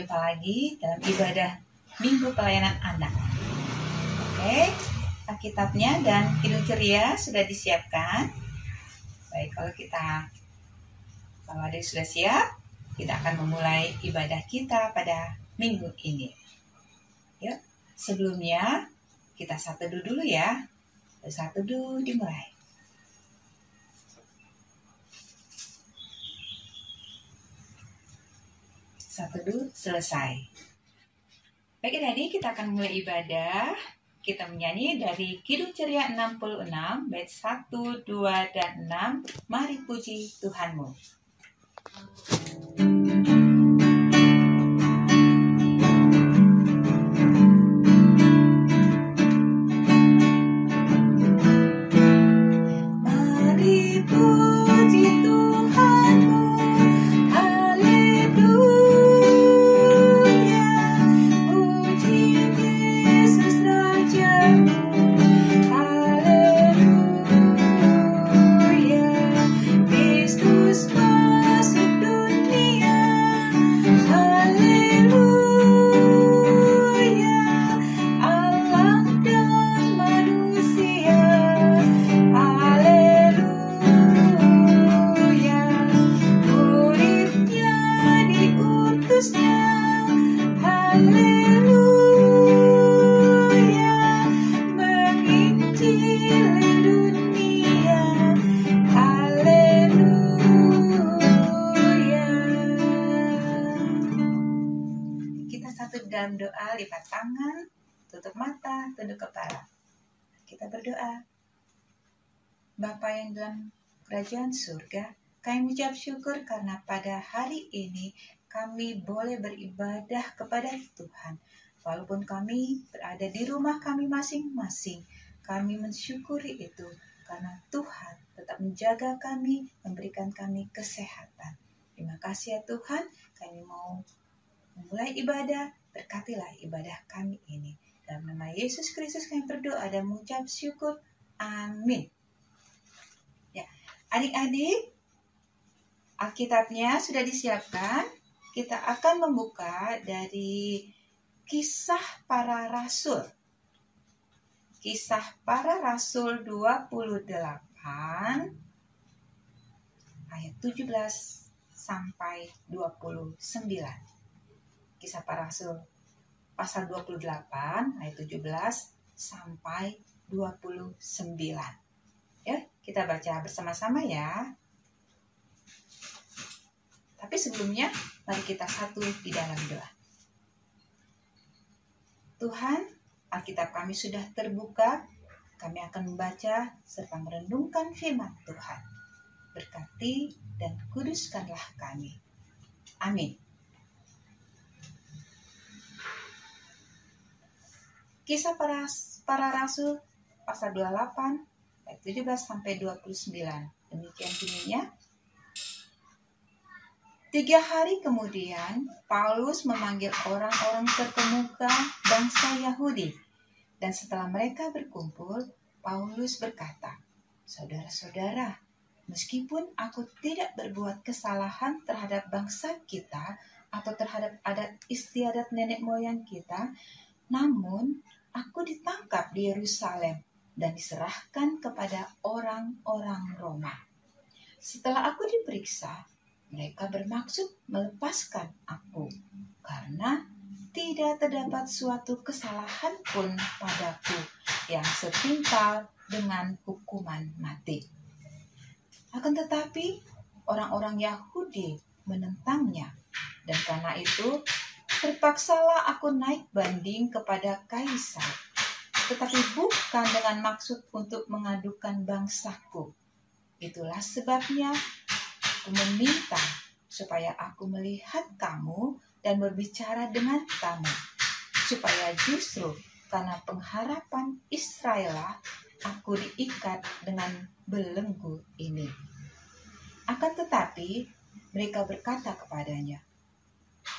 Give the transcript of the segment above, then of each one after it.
berjumpa lagi dalam ibadah Minggu Pelayanan Anak. Oke, Alkitabnya dan Kidung Ceria sudah disiapkan. Baik, kalau ada yang sudah siap, kita akan memulai ibadah kita pada minggu ini. Yuk, sebelumnya kita satu dulu ya. Satu dulu dimulai. Satu dulu selesai. Baik adik, kita akan mulai ibadah. Kita menyanyi dari Kidung Ceria 66 bait 1, 2, dan 6. Mari puji Tuhanmu. Dalam doa, lipat tangan, tutup mata, tunduk kepala. Kita berdoa. Bapa yang dalam kerajaan surga, kami mengucap syukur karena pada hari ini kami boleh beribadah kepada Tuhan. Walaupun kami berada di rumah kami masing-masing, kami mensyukuri itu karena Tuhan tetap menjaga kami, memberikan kami kesehatan. Terima kasih ya Tuhan, kami mau memulai ibadah. Berkatilah ibadah kami ini. Dalam nama Yesus Kristus kami berdoa dan mengucap syukur. Amin. Ya, adik-adik, Alkitabnya sudah disiapkan. Kita akan membuka dari Kisah Para Rasul. Kisah Para Rasul 28 ayat 17 sampai 29. Kisah Para Rasul pasal 28 ayat 17 sampai 29. Ya, kita baca bersama-sama ya. Tapi sebelumnya mari kita satu di dalam doa. Tuhan, Alkitab kami sudah terbuka. Kami akan membaca serta merenungkan firman Tuhan. Berkati dan kuduskanlah kami. Amin. Kisah Para Rasul pasal 28 ayat 17 sampai 29. Demikian bunyinya. 3 hari kemudian Paulus memanggil orang-orang terkemuka bangsa Yahudi. Dan setelah mereka berkumpul, Paulus berkata, "Saudara-saudara, meskipun aku tidak berbuat kesalahan terhadap bangsa kita atau terhadap adat istiadat nenek moyang kita, namun aku ditangkap di Yerusalem dan diserahkan kepada orang-orang Roma. Setelah aku diperiksa, mereka bermaksud melepaskan aku karena tidak terdapat suatu kesalahan pun padaku yang setimpal dengan hukuman mati. Akan tetapi, orang-orang Yahudi menentangnya, dan karena itu terpaksalah aku naik banding kepada Kaisar, tetapi bukan dengan maksud untuk mengadukan bangsaku. Itulah sebabnya aku meminta supaya aku melihat kamu dan berbicara dengan kamu, supaya justru karena pengharapan Israel aku diikat dengan belenggu ini." Akan tetapi mereka berkata kepadanya,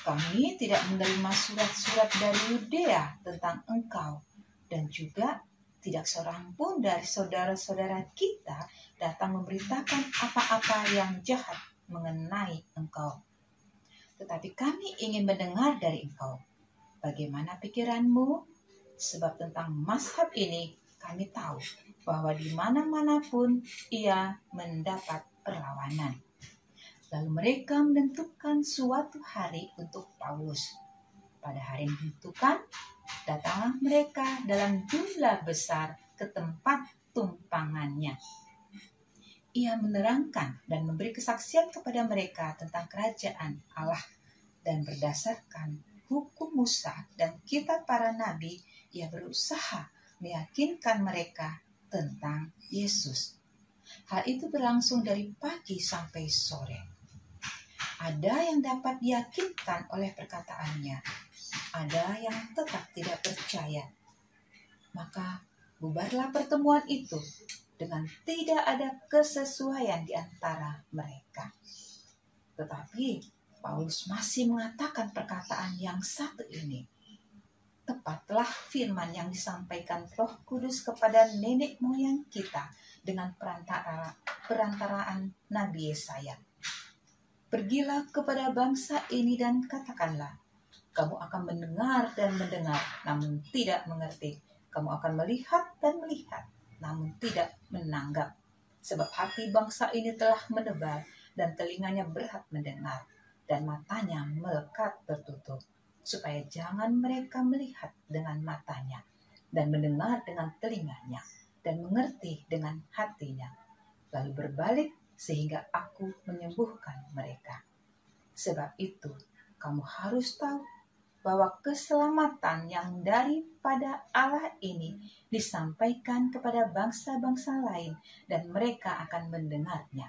"Kami tidak menerima surat-surat dari Yudea tentang engkau, dan juga tidak seorang pun dari saudara-saudara kita datang memberitakan apa-apa yang jahat mengenai engkau. Tetapi kami ingin mendengar dari engkau. Bagaimana pikiranmu? Sebab tentang mazhab ini kami tahu bahwa di mana-manapun ia mendapat perlawanan. Lalu mereka menentukan suatu hari untuk Paulus. Pada hari yang ditentukan, datanglah mereka dalam jumlah besar ke tempat tumpangannya. Ia menerangkan dan memberi kesaksian kepada mereka tentang kerajaan Allah, dan berdasarkan hukum Musa dan kitab para nabi, ia berusaha meyakinkan mereka tentang Yesus. Hal itu berlangsung dari pagi sampai sore. Ada yang dapat diyakinkan oleh perkataannya, ada yang tetap tidak percaya. Maka bubarlah pertemuan itu dengan tidak ada kesesuaian di antara mereka. Tetapi Paulus masih mengatakan perkataan yang satu ini. Tepatlah firman yang disampaikan Roh Kudus kepada nenek moyang kita dengan perantaraan Nabi Yesaya. Pergilah kepada bangsa ini dan katakanlah, kamu akan mendengar dan mendengar, namun tidak mengerti. Kamu akan melihat dan melihat, namun tidak menanggap. Sebab hati bangsa ini telah menebal, dan telinganya berat mendengar, dan matanya melekat tertutup, supaya jangan mereka melihat dengan matanya, dan mendengar dengan telinganya, dan mengerti dengan hatinya, lalu berbalik sehingga aku menyembuhkan mereka. Sebab itu, kamu harus tahu bahwa keselamatan yang daripada Allah ini disampaikan kepada bangsa-bangsa lain, dan mereka akan mendengarnya.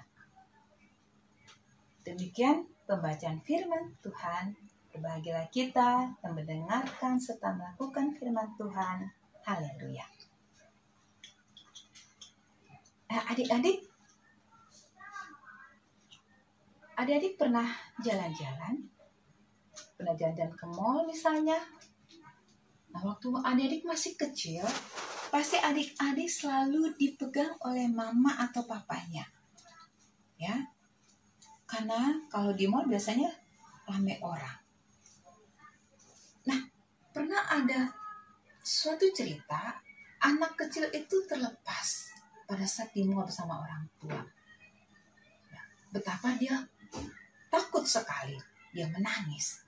Demikian pembacaan firman Tuhan. Berbahagialah kita yang mendengarkan serta melakukan firman Tuhan. Haleluya. Adik-adik pernah jalan-jalan? Pernah jalan-jalan ke mall misalnya? Nah, waktu adik-adik masih kecil, pasti adik-adik selalu dipegang oleh mama atau papanya. Ya, karena kalau di mall biasanya ramai orang. Nah, pernah ada suatu cerita, anak kecil itu terlepas pada saat di mall bersama orang tua. Ya, betapa dia takut sekali, dia menangis.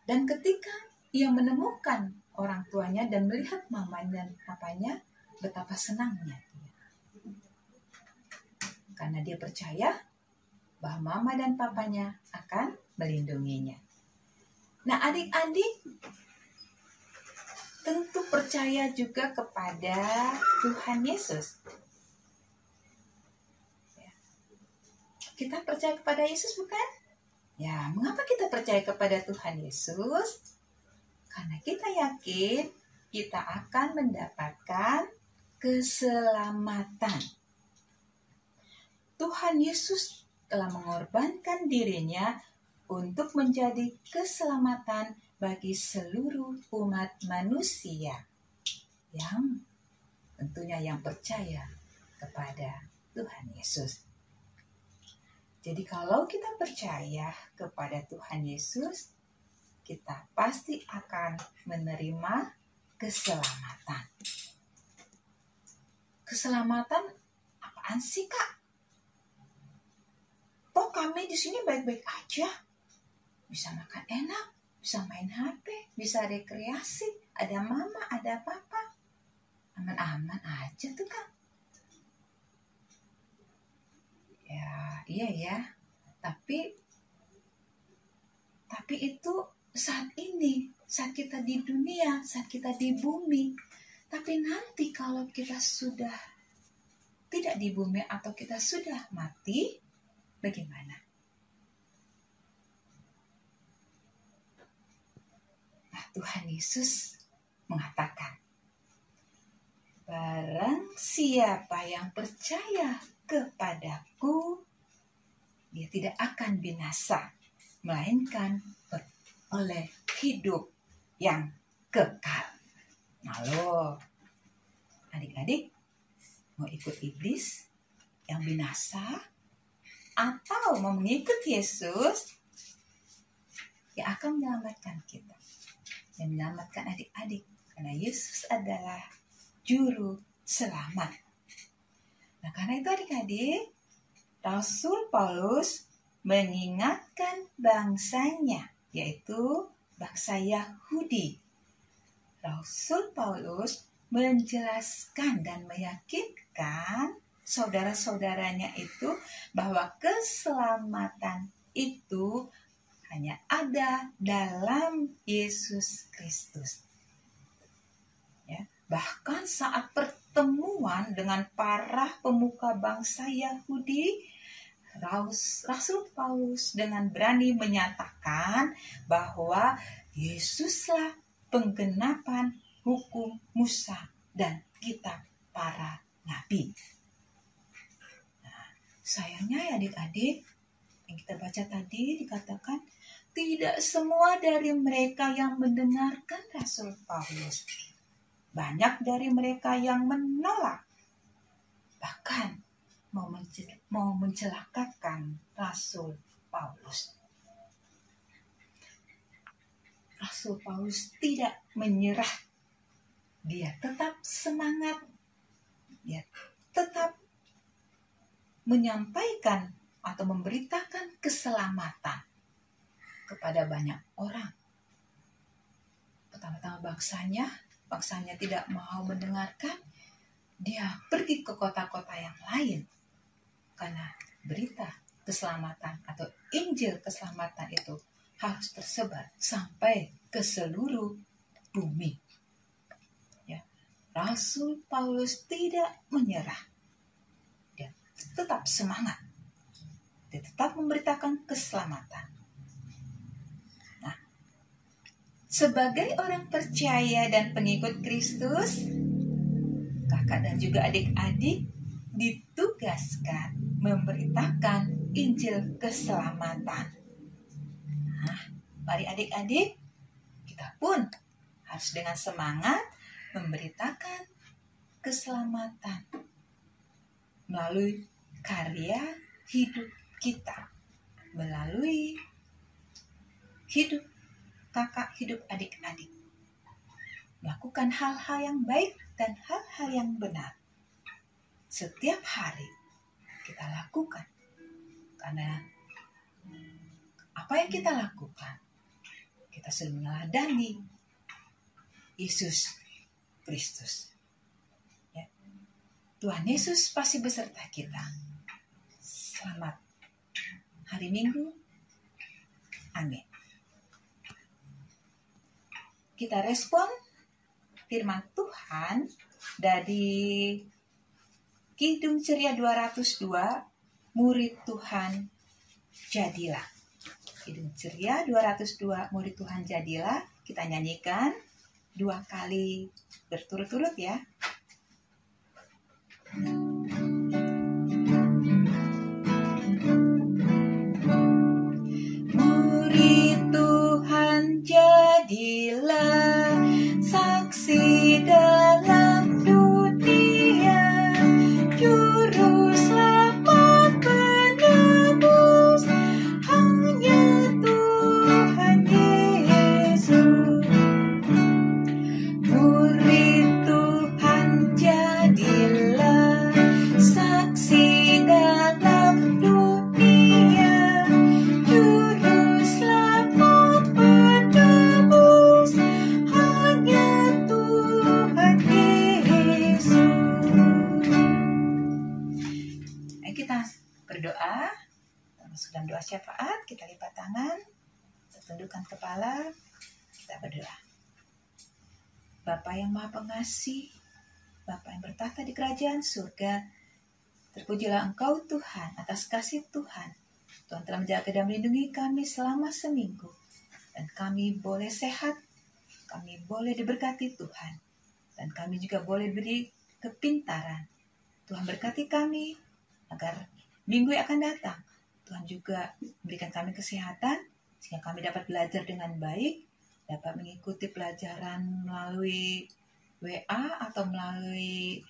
Dan ketika ia menemukan orang tuanya dan melihat mamanya dan papanya, betapa senangnya dia. Karena dia percaya bahwa mama dan papanya akan melindunginya. Nah, adik-adik tentu percaya juga kepada Tuhan Yesus. Kita percaya kepada Yesus, bukan? Ya, mengapa kita percaya kepada Tuhan Yesus? Karena kita yakin kita akan mendapatkan keselamatan. Tuhan Yesus telah mengorbankan dirinya untuk menjadi keselamatan bagi seluruh umat manusia yang tentunya yang percaya kepada Tuhan Yesus. Jadi kalau kita percaya kepada Tuhan Yesus, kita pasti akan menerima keselamatan. Keselamatan apaan sih, Kak? Toh kami di sini baik-baik aja. Bisa makan enak, bisa main HP, bisa rekreasi, ada mama, ada papa. Aman-aman aja tuh, Kak. Ya, iya ya. Tapi itu saat ini, saat kita di dunia, saat kita di bumi. Tapi nanti kalau kita sudah tidak di bumi atau kita sudah mati, bagaimana? Nah, Tuhan Yesus mengatakan, barang siapa yang percaya kepadaku, dia tidak akan binasa, melainkan beroleh hidup yang kekal. Nah lo, adik-adik mau ikut iblis yang binasa atau mau mengikut Yesus yang akan menyelamatkan kita, yang menyelamatkan adik-adik, karena Yesus adalah juru selamat. Nah, karena itu adik-adik, Rasul Paulus mengingatkan bangsanya, yaitu bangsa Yahudi. Rasul Paulus menjelaskan dan meyakinkan saudara-saudaranya itu bahwa keselamatan itu hanya ada dalam Yesus Kristus. Ya, bahkan saat pertemuan dengan para pemuka bangsa Yahudi, Rasul Paulus dengan berani menyatakan bahwa Yesuslah penggenapan hukum Musa dan kitab para nabi. Nah, sayangnya ya adik-adik, yang kita baca tadi dikatakan tidak semua dari mereka yang mendengarkan Rasul Paulus. Banyak dari mereka yang menolak, bahkan mau mencelakakan Rasul Paulus. Rasul Paulus tidak menyerah. Dia tetap semangat. Dia tetap menyampaikan atau memberitakan keselamatan kepada banyak orang. Pertama-tama bangsanya tidak mau mendengarkan. Dia pergi ke kota-kota yang lain. Karena berita keselamatan atau Injil keselamatan itu harus tersebar sampai ke seluruh bumi. Ya, Rasul Paulus tidak menyerah. Dia tetap semangat. Dia tetap memberitakan keselamatan. Nah, sebagai orang percaya dan pengikut Kristus, kakak dan juga adik-adik ditugaskan memberitakan Injil keselamatan. Nah, mari adik-adik, kita pun harus dengan semangat memberitakan keselamatan melalui karya hidup kita, melalui hidup kakak, hidup adik-adik. Melakukan hal-hal yang baik dan hal-hal yang benar. Setiap hari kita lakukan. Karena apa yang kita lakukan, kita sudah meneladani Yesus Kristus. Ya. Tuhan Yesus pasti beserta kita. Selamat hari Minggu. Amin. Kita respon firman Tuhan dari Kidung Ceria 202, Murid Tuhan Jadilah. Kidung Ceria 202, Murid Tuhan Jadilah. Kita nyanyikan 2 kali berturut-turut ya. Murid Tuhan jadilah, saksi dalam dunia, juru selamat penebus, hanya Tuhan Yesus. Murid Tuhan jadilah, saksi dalam dunia, juru selamat penebus, hanya Tuhan Yesus. Ayo kita berdoa, masuk dalam doa syafaat. Kita lipat tangan, kita tundukkan kepala, kita berdoa. Bapa yang Maha Pengasih, Bapa yang bertahta di kerajaan surga, terpujilah Engkau Tuhan atas kasih Tuhan. Tuhan telah menjaga dan melindungi kami selama seminggu. Dan kami boleh sehat, kami boleh diberkati Tuhan. Dan kami juga boleh beri kepintaran. Tuhan berkati kami agar minggu yang akan datang, Tuhan juga memberikan kami kesehatan, sehingga kami dapat belajar dengan baik, dapat mengikuti pelajaran melalui WA atau melalui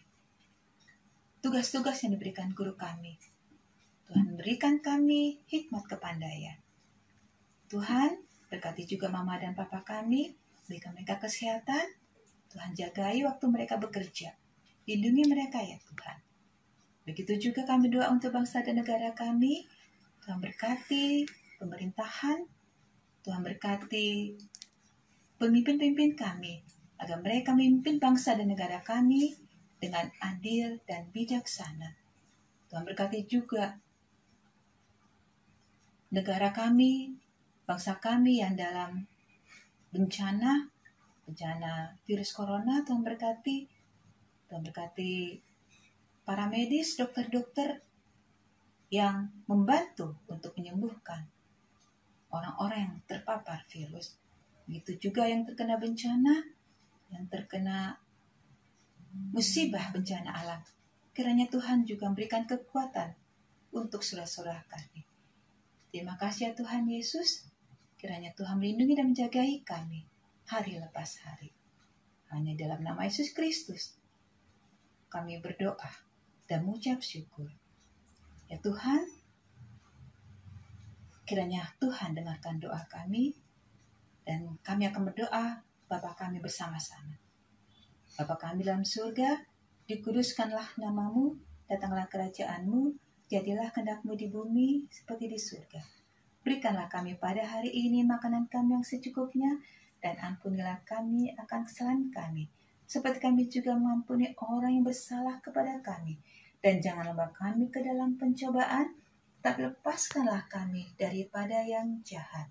tugas-tugas yang diberikan guru kami. Tuhan berikan kami hikmat kepandaian. Tuhan, Berkati juga mama dan papa kami, berikan mereka kesehatan. Tuhan jagai waktu mereka bekerja. Lindungi mereka ya Tuhan. Begitu juga kami doa untuk bangsa dan negara kami. Tuhan berkati pemerintahan. Tuhan berkati pemimpin-pemimpin kami. Agar mereka memimpin bangsa dan negara kami dengan adil dan bijaksana. Tuhan berkati juga negara kami, bangsa kami yang dalam bencana virus corona. Tuhan berkati para medis, dokter-dokter yang membantu untuk menyembuhkan orang-orang yang terpapar virus. Begitu juga yang terkena bencana, yang terkena musibah bencana alam. Kiranya Tuhan juga memberikan kekuatan untuk saudara-saudara kami. Terima kasih ya Tuhan Yesus. Kiranya Tuhan melindungi dan menjagai kami hari lepas hari. Hanya dalam nama Yesus Kristus kami berdoa dan mengucap syukur. Ya Tuhan, kiranya Tuhan dengarkan doa kami dan kami akan berdoa Bapa kami bersama-sama. Bapa kami dalam surga, dikuduskanlah namamu, datanglah kerajaanmu, jadilah kehendak-Mu di bumi seperti di surga. Berikanlah kami pada hari ini makanan kami yang secukupnya, dan ampunilah kami akan kesalahan kami, seperti kami juga mengampuni orang yang bersalah kepada kami. Dan jangan membawa kami ke dalam pencobaan, tapi lepaskanlah kami daripada yang jahat.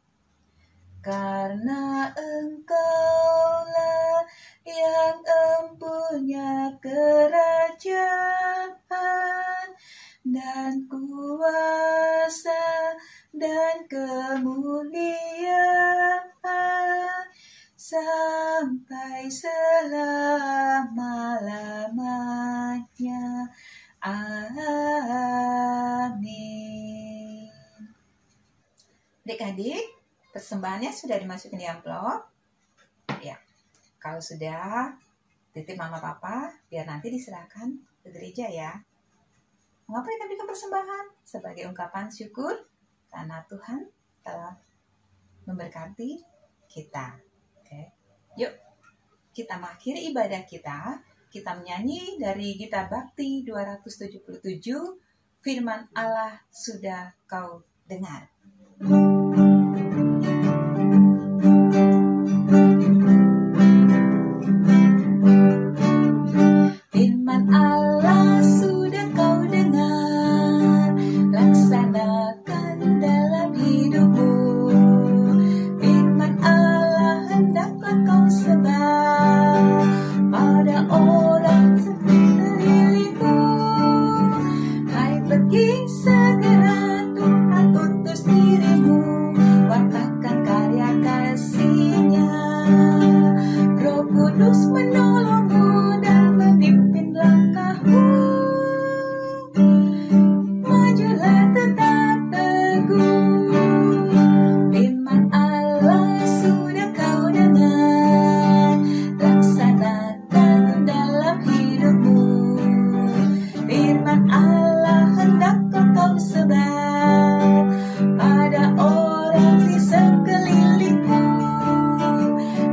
Karena Engkaulah yang empunya kerajaan dan kuasa dan kemuliaan sampai selama-lamanya. Amin. Adik-adik, persembahannya sudah dimasukin di amplop? Ya, kalau sudah, titip mama papa biar nanti diserahkan ke gereja ya. Mengapa kita berikan persembahan? Sebagai ungkapan syukur karena Tuhan telah memberkati kita. Oke. Yuk, kita mengakhiri ibadah kita. Kita menyanyi dari Gita Bakti 277, Firman Allah sudah kau dengar. Firman Allah sudah kau dengar, laksanakan dalam hidupmu. Firman Allah hendaklah kau sebar pada orang sekelilingmu. Hai pergi segera, Tuhan utus dirimu, wartakan karya kasih-Nya. Roh Kudus menolongmu dan memimpin langkahmu. Majulah tetap teguh. Firman Allah sudah kau dengar, laksanakan dalam hidupmu. Firman Allah hendaklah kau sebar pada orang di sekelilingmu.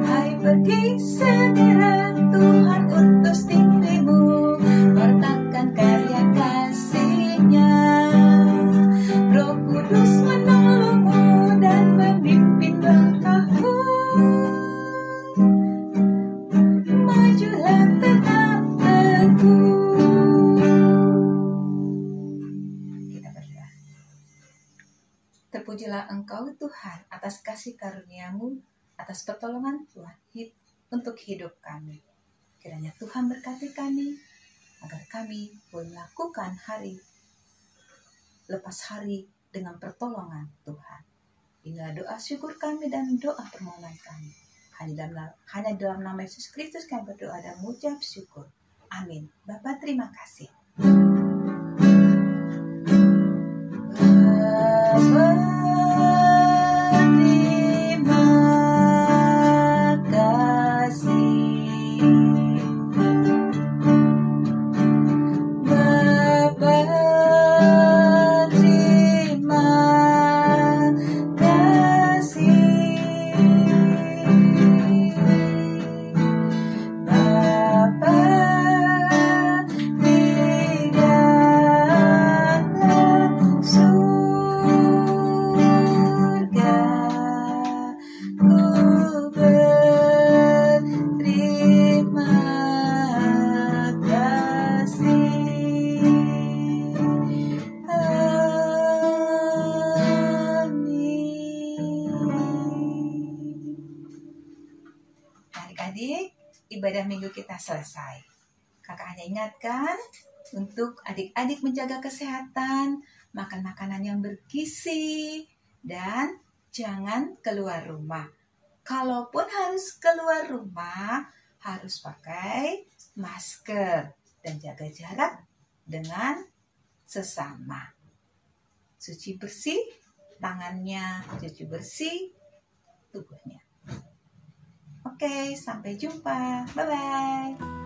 Hai pergi segera, Tuhan utus dirimu, wartakan karya kasih-Nya. Roh Kudus menolongmu dan memimpin langkahmu. Majulah tetap teguh. Kita berdoa. Terpujilah Engkau Tuhan atas kasih karunia-Mu, atas pertolongan Tuhan untuk hidup kami. Kiranya Tuhan berkati kami, agar kami boleh melakukan hari lepas hari dengan pertolongan Tuhan. Inilah doa syukur kami dan doa permohonan kami. Hanya dalam nama Yesus Kristus kami berdoa dan mengucap syukur. Amin. Bapa terima kasih. Terima kasih. minggu kita selesai. Kakak hanya ingatkan untuk adik-adik menjaga kesehatan, makan makanan yang bergizi, dan jangan keluar rumah. Kalaupun harus keluar rumah, harus pakai masker dan jaga jarak dengan sesama. Cuci bersih tangannya, cuci bersih tubuhnya. Oke, sampai jumpa. Bye-bye.